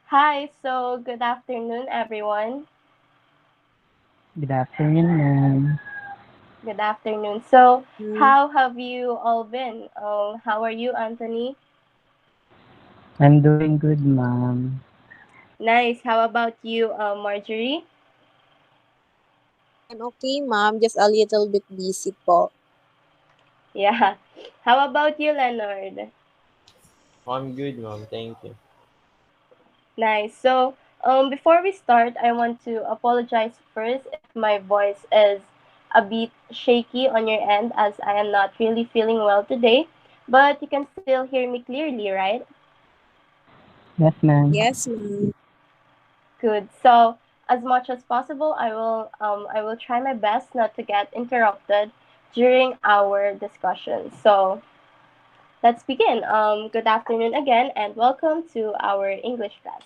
Hi, so good afternoon, everyone. Good afternoon, ma'am. Good afternoon. So, Mm, how have you all been? How are you, Anthony? I'm doing good, ma'am. Nice. How about you, Marjorie? I'm okay, ma'am. Just a little bit busy po. Yeah. How about you, Leonard? I'm good, mom. Thank you. Nice. So, before we start, I want to apologize first if my voice is a bit shaky on your end, as I am not really feeling well today. But you can still hear me clearly, right? Yes, ma'am. Yes, ma'am. Good. So, as much as possible, I will try my best not to get interrupted during our discussion. So, let's begin. Good afternoon again, and welcome to our English class.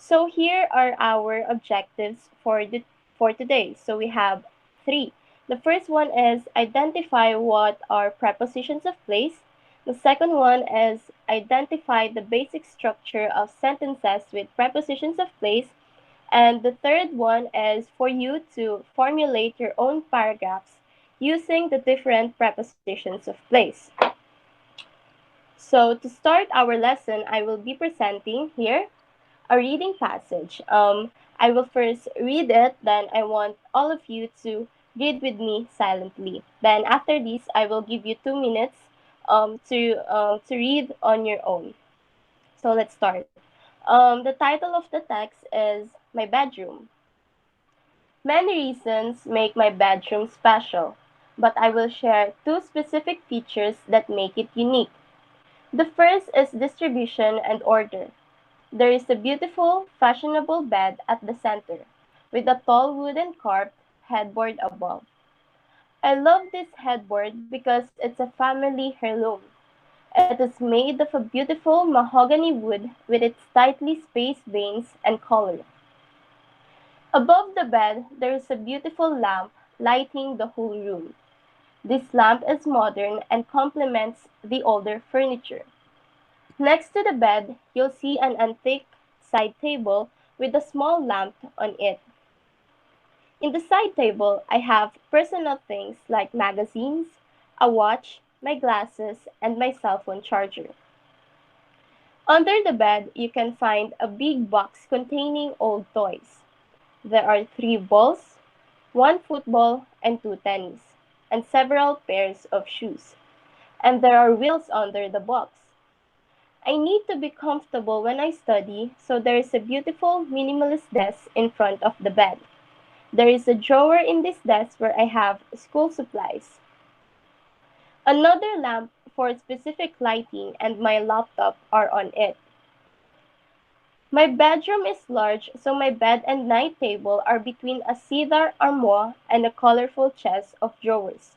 So, here are our objectives for today. So, we have three. The first one is identify what are prepositions of place. The second one is identify the basic structure of sentences with prepositions of place. And the third one is for you to formulate your own paragraphs using the different prepositions of place. So to start our lesson, I will be presenting here a reading passage. I will first read it, then I want all of you to read with me silently. Then after this, I will give you 2 minutes to read on your own. So let's start. The title of the text is My Bedroom. Many reasons make my bedroom special, but I will share two specific features that make it unique. The first is distribution and order. There is a beautiful, fashionable bed at the center, with a tall wooden carved headboard above. I love this headboard because it's a family heirloom. It is made of a beautiful mahogany wood with its tightly spaced veins and color. Above the bed there is a beautiful lamp lighting the whole room. This lamp is modern and complements the older furniture. Next to the bed, you'll see an antique side table with a small lamp on it. In the side table, I have personal things like magazines, a watch, my glasses, and my cell phone charger. Under the bed, you can find a big box containing old toys. There are three balls, one football, and two tennis, and several pairs of shoes. And there are wheels under the box. I need to be comfortable when I study, so there is a beautiful minimalist desk in front of the bed. There is a drawer in this desk where I have school supplies, another lamp for specific lighting, and my laptop are on it. My bedroom is large, so my bed and night table are between a cedar armoire and a colorful chest of drawers.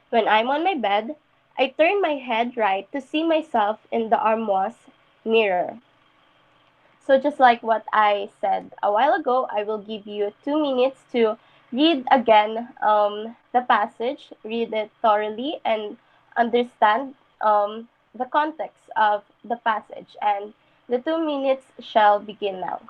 When I'm on my bed, I turn my head right to see myself in the armoire's mirror. So just like what I said a while ago, I will give you 2 minutes to read again the passage, read it thoroughly, and understand the context of the passage. And the 2 minutes shall begin now.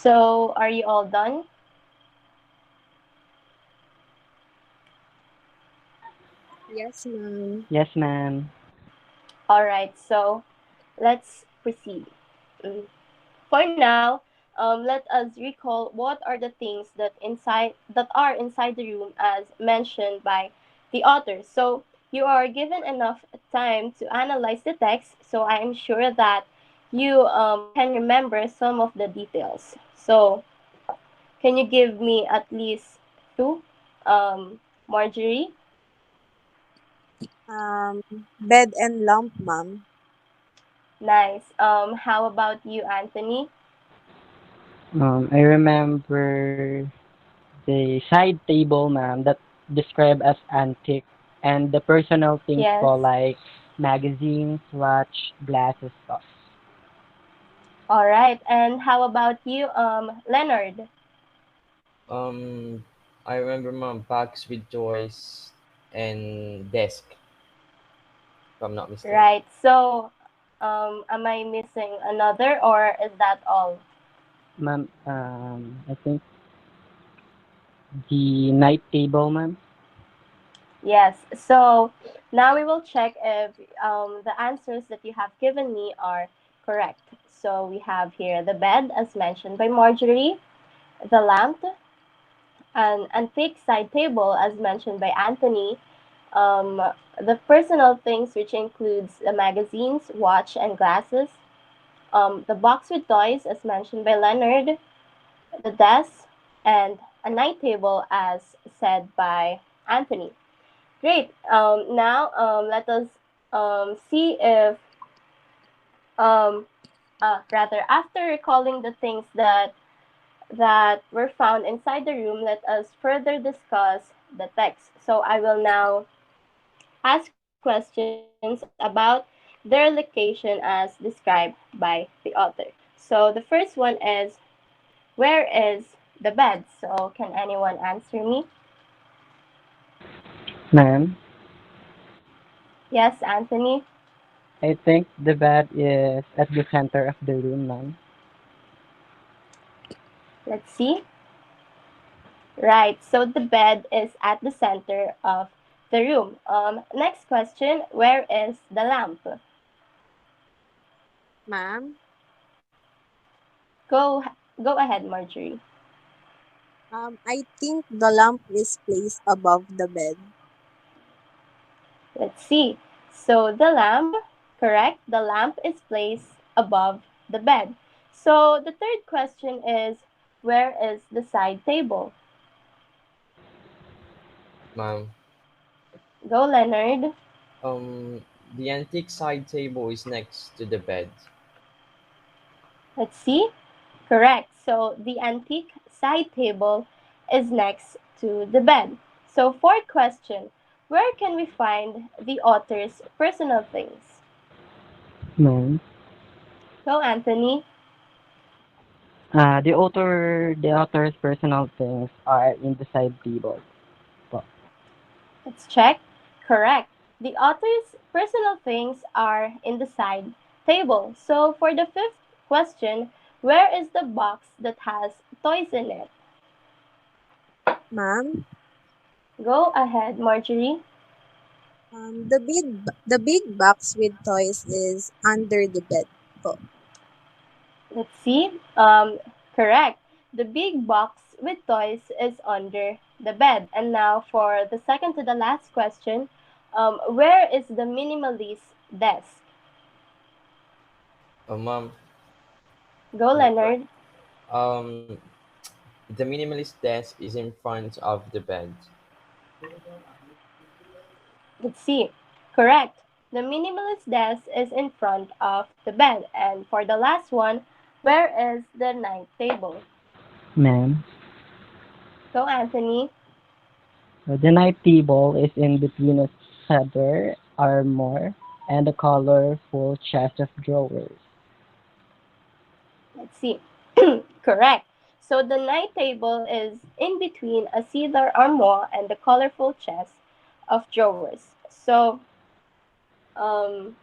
So, are you all done? Yes, ma'am. Yes, ma'am. All right, so let's proceed. Mm. For now, let us recall what are the things that are inside the room as mentioned by the author. So you are given enough time to analyze the text. So I am sure that you can remember some of the details. So can you give me at least two, Marjorie? Um, Bed and lamp, ma'am. Nice. How about you, Anthony? I remember the side table, ma'am, that described as antique, and the personal things Yes. po like magazines, watch, glasses, stuff. All right. And how about you, Leonard? Um, I remember mom box with toys and desk, if I'm not mistaken. Right. So, am I missing another, or is that all? Ma'am, I think the night table, ma'am. Yes. So now we will check if the answers that you have given me are correct. So we have here the bed, as mentioned by Marjorie, the lamp, an antique side table, as mentioned by Anthony, um, the personal things, which includes the magazines, watch, and glasses, the box with toys, as mentioned by Leonard, the desk, and a night table, as said by Anthony. Great. Now let us see if, um, rather, after recalling the things that were found inside the room, let us further discuss the text. So I will now ask questions about their location as described by the author. So the first one is, where is the bed? So can anyone answer me? Ma'am, Yes, Anthony. I think the bed is at the center of the room, ma'am. Let's see. Right. So the bed is at the center of the room. Next question. Where is the lamp? Ma'am, Go go ahead, Marjorie. I think the lamp is placed above the bed. Let's see. So the lamp, correct? The lamp is placed above the bed. So the third question is, where is the side table? Mom, Go, Leonard. um, the antique side table is next to the bed. Let's see. Correct. So the antique side table is next to the bed. So fourth question, where can we find the author's personal things? Ma'am, Go, Anthony. the author's personal things are in the side table. Po. Let's check. Correct. The author's personal things are in the side table. So for the fifth question, where is the box that has toys in it? Ma'am, Go ahead, Marjorie. the big box with toys is under the bed po. Let's see. Correct. The big box with toys is under the bed. And now for the second to the last question, where is the minimalist desk? Mom, Go, is that correct? Leonard. Um, the minimalist desk is in front of the bed. Let's see. Correct. The minimalist desk is in front of the bed. And for the last one, where is the night table? Ma'am, Go, Anthony. the night table is in between a cedar armor and a colorful chest of drawers. Let's see. Correct. So the night table is in between a cedar armoire and the colorful chest of drawers. So, um,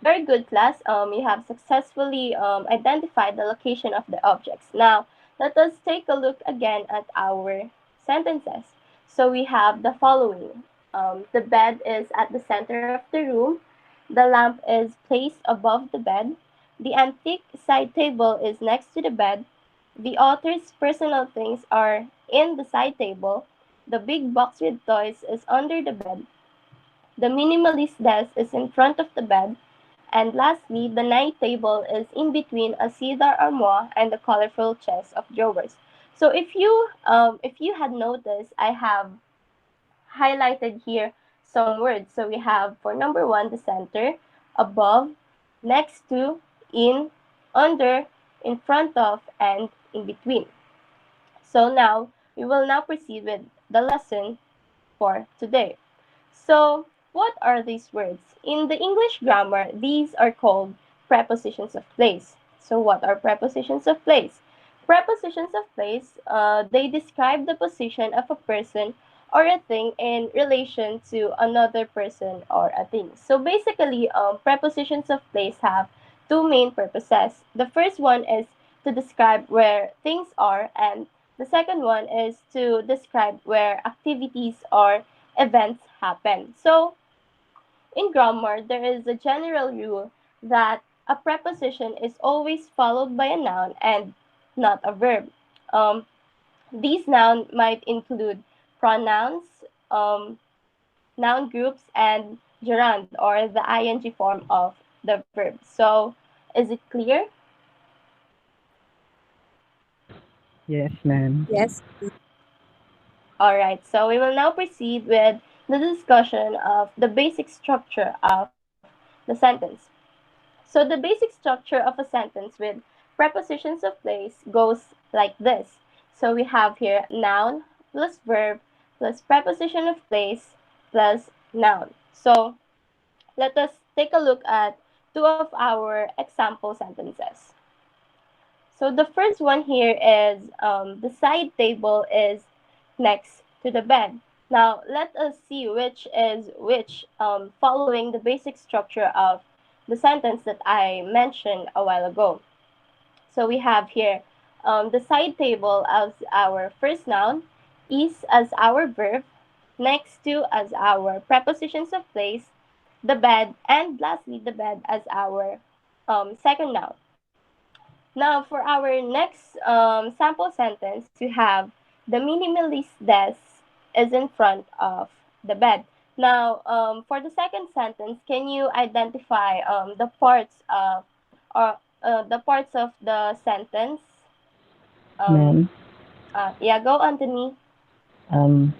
very good, class. You have successfully identified the location of the objects. Now, Let us take a look again at our sentences. So we have the following. The bed is at the center of the room. The lamp is placed above the bed. The antique side table is next to the bed. The author's personal things are in the side table. The big box with toys is under the bed. The minimalist desk is in front of the bed. And lastly, the night table is in between a cedar armoire and a colorful chest of drawers. So if you had noticed, I have highlighted here some words. So we have for number one, the center, above, next to, in, under, in front of, and in between. So now we will now proceed with the lesson for today. So, what are these words? In the English grammar, these are called prepositions of place. So, what are prepositions of place? Prepositions of place, they describe the position of a person or a thing in relation to another person or a thing. So, basically, prepositions of place have two main purposes. The first one is to describe where things are, and the second one is to describe where activities or events happen. So, in grammar, there is a general rule that a preposition is always followed by a noun and not a verb. Um, these nouns might include pronouns, noun groups, and gerund or the ing form of the verb. So, is it clear? Yes, ma'am. Yes. All right, so we will now proceed with the discussion of the basic structure of the sentence. So the basic structure of a sentence with prepositions of place goes like this. So we have here noun plus verb plus preposition of place plus noun. So let us take a look at two of our example sentences. So the first one here is the side table is next to the bed. Now let us see which is which following the basic structure of the sentence that I mentioned a while ago. So we have here the side table as our first noun, is as our verb, next to as our prepositions of place, the bed, and lastly the bed as our second noun. Now, for our next sample sentence, we have the minimalist desk is in front of the bed. Now, for the second sentence, can you identify the parts of the sentence? Um, Ma'am, yeah, go, Anthony. um,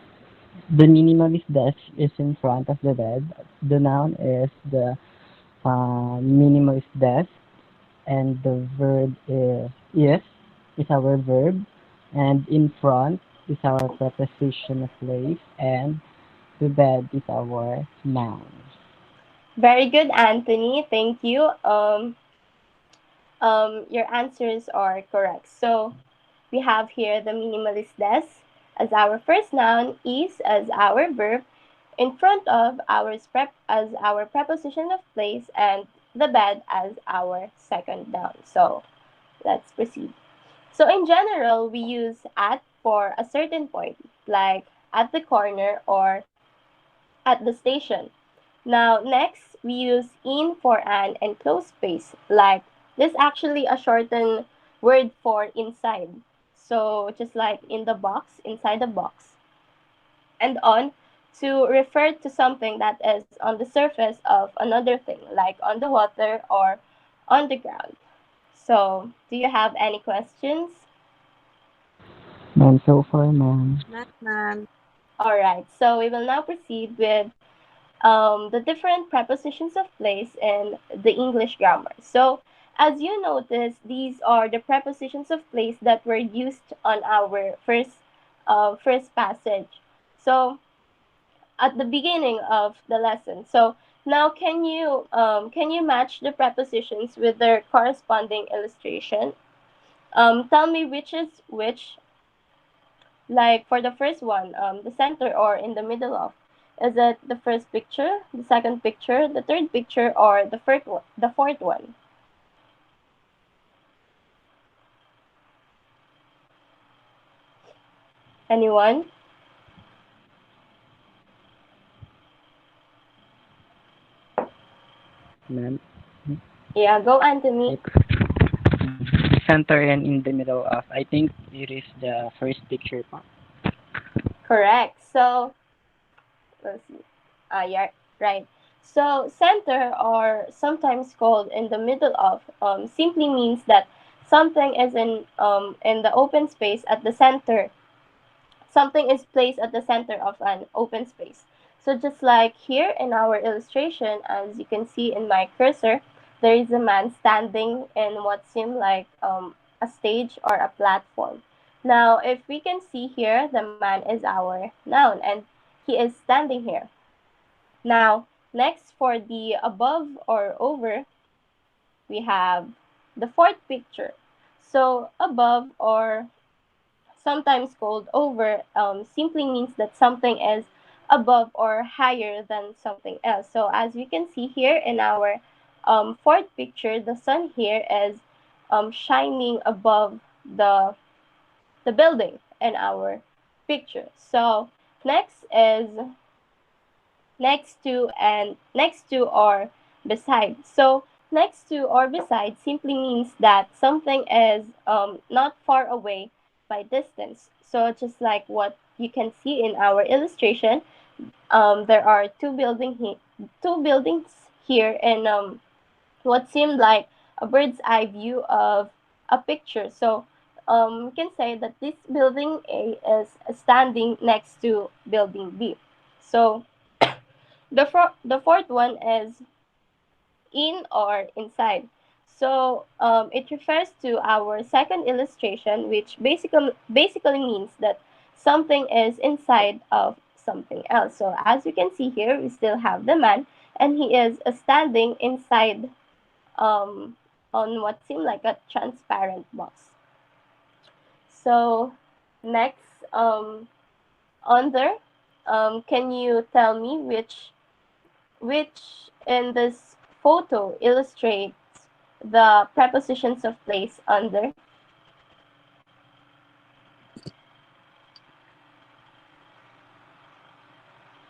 the minimalist desk is in front of the bed. The noun is the minimalist desk, and the verb is our verb, and in front is our preposition of place, and the bed is our noun. Very good, Anthony. Thank you. Your answers are correct. So we have here the minimalist desk as our first noun, is as our verb, in front of our as our preposition of place, and the bed as our second noun. So let's proceed. So in general, we use at for a certain point, like at the corner or at the station. Now, next, we use in for an enclosed space, like this actually a shortened word for inside. So, just like in the box, inside the box, and on to refer to something that is on the surface of another thing, like on the water or on the ground. So, do you have any questions? None so far, ma'am. Ma'am. All right, so we will now proceed with the different prepositions of place in the English grammar. So, as you notice, these are the prepositions of place that were used on our first passage. So, at the beginning of the lesson. So, now can you match the prepositions with their corresponding illustration? Tell me which is which. Like for the first one, the center or in the middle of. Is it the first picture, the second picture, the third picture, or the fourth one? Anyone? Ma'am. Yeah, go Anthony. It, center and in the middle of, I think it is the first picture po. Correct. So let's see. Yeah, right. So center, or sometimes called in the middle of, simply means that something is in the open space at the center. Something is placed at the center of an open space. So just like here in our illustration, as you can see in my cursor, there is a man standing in what seemed like a stage or a platform. Now, if we can see here, the man is our noun and he is standing here. Now, next for the above or over, we have the fourth picture. So above, or sometimes called over, simply means that something is above or higher than something else. So as we can see here in our fourth picture, the sun here is shining above the building in our picture. So next is next to or beside. So next to or beside simply means that something is not far away by distance. So just like what you can see in our illustration, there are two buildings here in what seemed like a bird's eye view of a picture. So we can say that this building A is standing next to building B. So the fourth one is in or inside. So it refers to our second illustration, which basically means that something is inside of something else. So as you can see here, we still have the man, and he is standing inside on what seemed like a transparent box. So next, under, can you tell me which in this photo illustrates the prepositions of place under?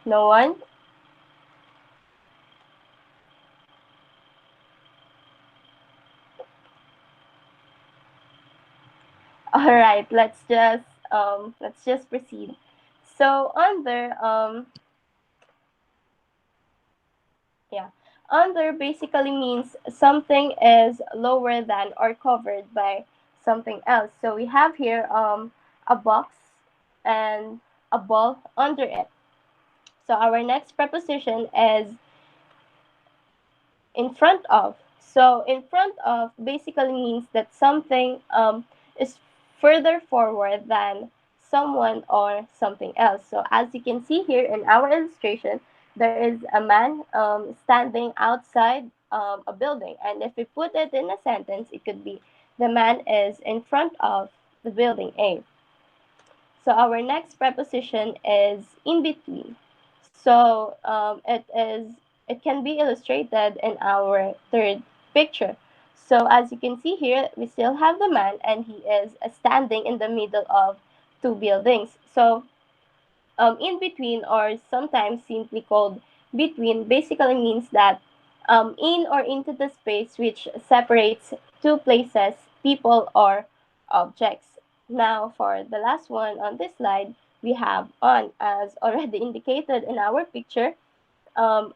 No one? All right, let's just proceed. So under, yeah, under basically means something is lower than or covered by something else. So we have here a box and a ball under it. So our next preposition is in front of. So in front of basically means that something is further forward than someone or something else. So as you can see here in our illustration, there is a man standing outside a building. And if we put it in a sentence, it could be the man is in front of the building A. So our next preposition is in between. So it can be illustrated in our third picture. So as you can see here, we still have the man, and he is standing in the middle of two buildings. So in between, or sometimes simply called between, basically means that in or into the space which separates two places, people, or objects. Now, for the last one on this slide, we have on, as already indicated in our picture. On,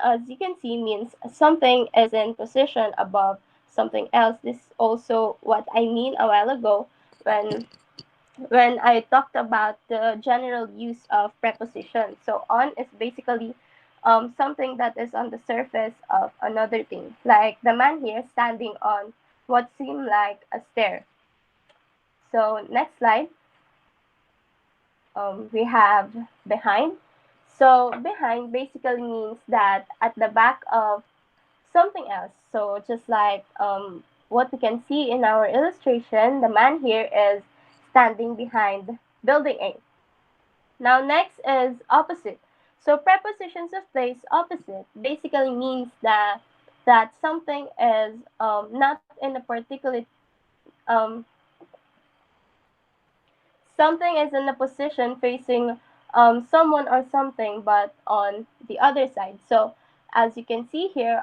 as you can see, means something is in position above something else. This is also what I mean a while ago when I talked about the general use of preposition. So on is basically something that is on the surface of another thing, like the man here standing on what seemed like a stair. So next slide, we have behind. So behind basically means that at the back of something else. So just like what we can see in our illustration, the man here is standing behind building A. Now next is opposite. So prepositions of place opposite basically means that something is not in a particular um, something is in a position facing someone or something, but on the other side. So as you can see here,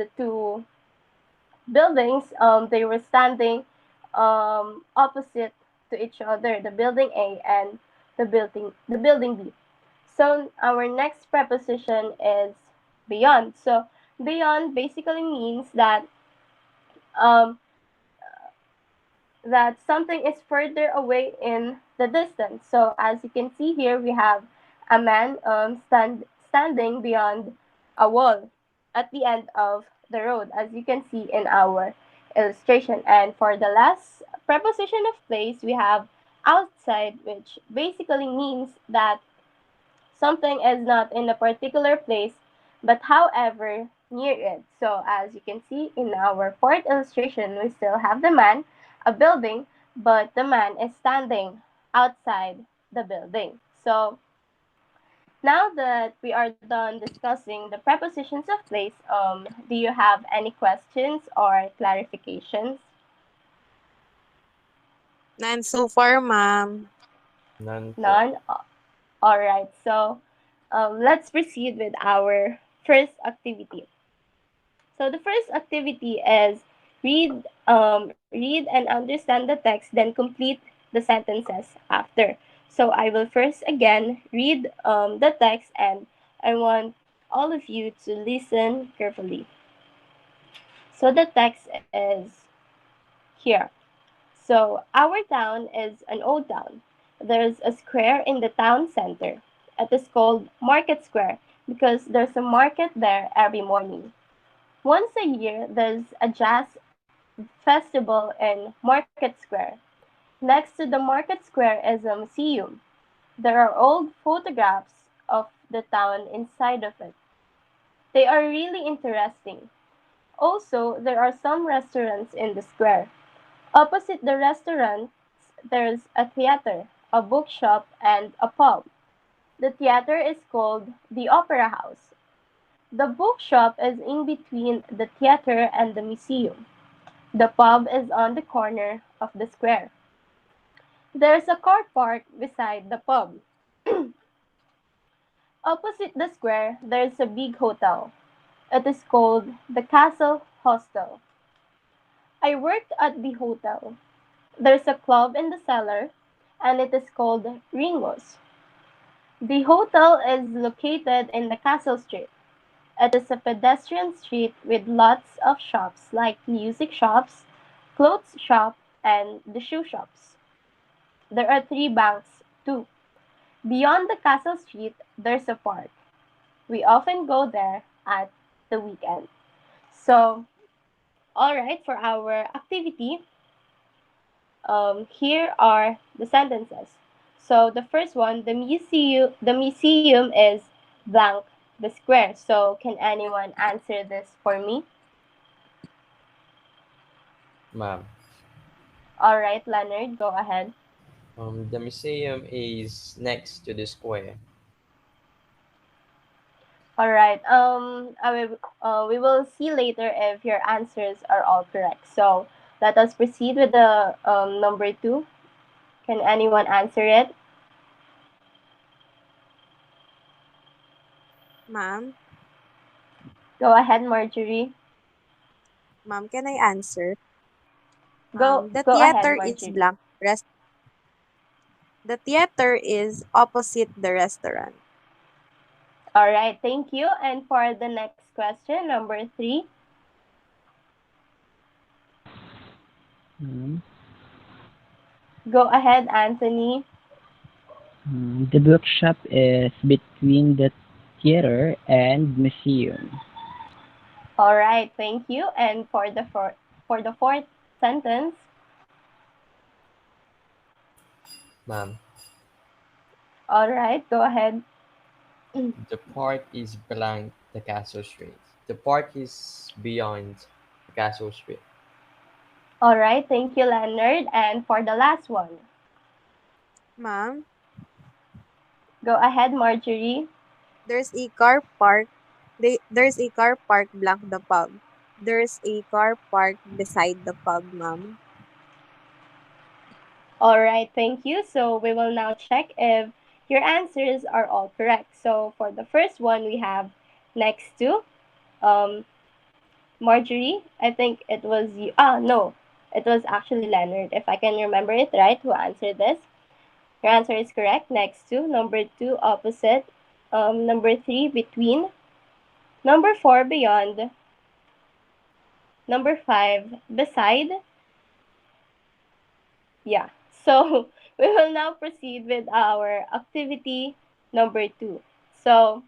the two buildings, they were standing opposite to each other, the building A and the building B. So our next preposition is beyond. So beyond basically means um, that something is further away in the distance. So as you can see here, we have a man standing beyond a wall at the end of the road, as you can see in our illustration. And for the last preposition of place, we have outside, which basically means that something is not in a particular place, but however near it. So as you can see in our fourth illustration, we still have the man, a building, but the man is standing outside the building. So now that we are done discussing the prepositions of place, do you have any questions or clarifications? None so far, ma'am. None po. None? All right. So let's proceed with our first activity. So the first activity is read and understand the text, then complete the sentences after. So I will first again read the text, and I want all of you to listen carefully. So the text is here. So our town is an old town. There's a square in the town center. It is called Market Square because there's a market there every morning. Once a year, there's a jazz festival in Market Square. Next to the Market Square is a museum. There are old photographs of the town inside of it. They are really interesting. Also, there are some restaurants in the square. Opposite the restaurants, there's a theater, a bookshop, and a pub. The theater is called the Opera House. The bookshop is in between the theater and the museum. The pub is on the corner of the square. There's a car park beside the pub. Opposite the square, there's a big hotel. It is called the Castle Hostel. I worked at the hotel. There's a club in the cellar, and it is called Ringo's. The hotel is located in the Castle Street. It is a pedestrian street with lots of shops like music shops, clothes shop, and the shoe shops. There are three banks too. Beyond the castle street, there's a park. We often go there at the weekend. So, all right, for our activity, here are the sentences. So the first one, the museum is blank the square. So can anyone answer this for me? Ma'am. All right, Leonard, go ahead. The museum is next to the square. All right. We will see later if your answers are all correct. So let us proceed with the number two. Can anyone answer it? Ma'am, Go ahead, Marjorie. ma'am, can I answer? Go The go ahead, theater is Marjorie. blank. The theater is opposite the restaurant. All right, thank you. And for the next question, number three, Mm. go ahead, Anthony. The bookshop is between the theater and museum. All right, thank you. And for the fourth sentence, Ma'am. all right, go ahead. The park is blank the castle street. The park is beyond the castle street. All right, thank you, Leonard. And for the last one, Ma'am, go ahead, Marjorie. there's a car park. There's a car park blank the pub. There's a car park beside the pub, ma'am. All right, thank you. So we will now check if your answers are all correct. So for the first one, we have next to um, Marjorie. I think it was you. Ah, no, it was actually Leonard, if I can remember it right, who answered this. Your answer is correct. Next to number two, opposite. Number three, between. Number four, beyond. Number five, beside. Yeah. So we will now proceed with our activity number two. So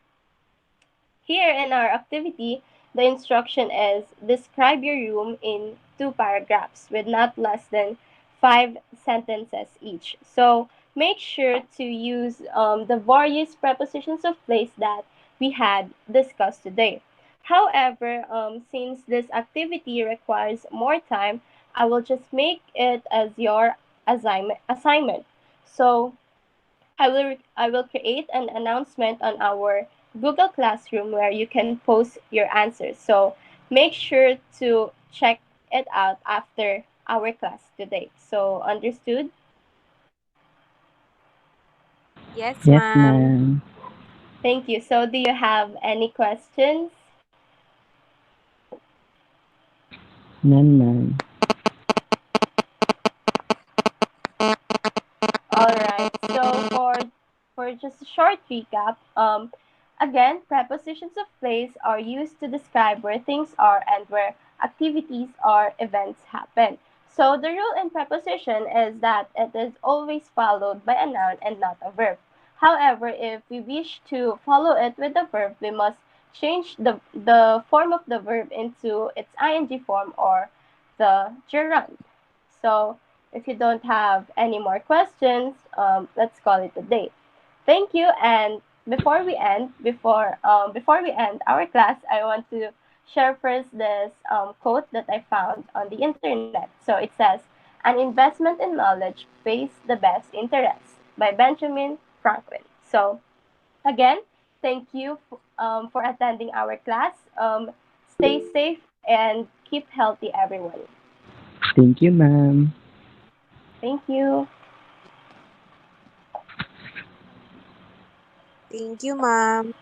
here in our activity, the instruction is describe your room in two paragraphs with not less than five sentences each. So make sure to use the various prepositions of place that we had discussed today. However, since this activity requires more time, I will just make it as your assignment. So I will create an announcement on our Google Classroom where you can post your answers. So make sure to check it out after our class today. So understood? Yes, Yes, ma'am. ma'am. Thank you. So do you have any questions? None, ma'am. All right. So for just a short recap, again, prepositions of place are used to describe where things are and where activities or events happen. So the rule in preposition is that it is always followed by a noun and not a verb. However, if we wish to follow it with a verb, we must change the form of the verb into its ing form or the gerund. So if you don't have any more questions, let's call it a day. Thank you. And before we end our class, I want to share first this quote that I found on the internet. So it says, "An investment in knowledge pays the best interest" by Benjamin Franklin. So again, thank you for attending our class. Stay safe and keep healthy, everyone. Thank you, ma'am. Thank you. Thank you, ma'am.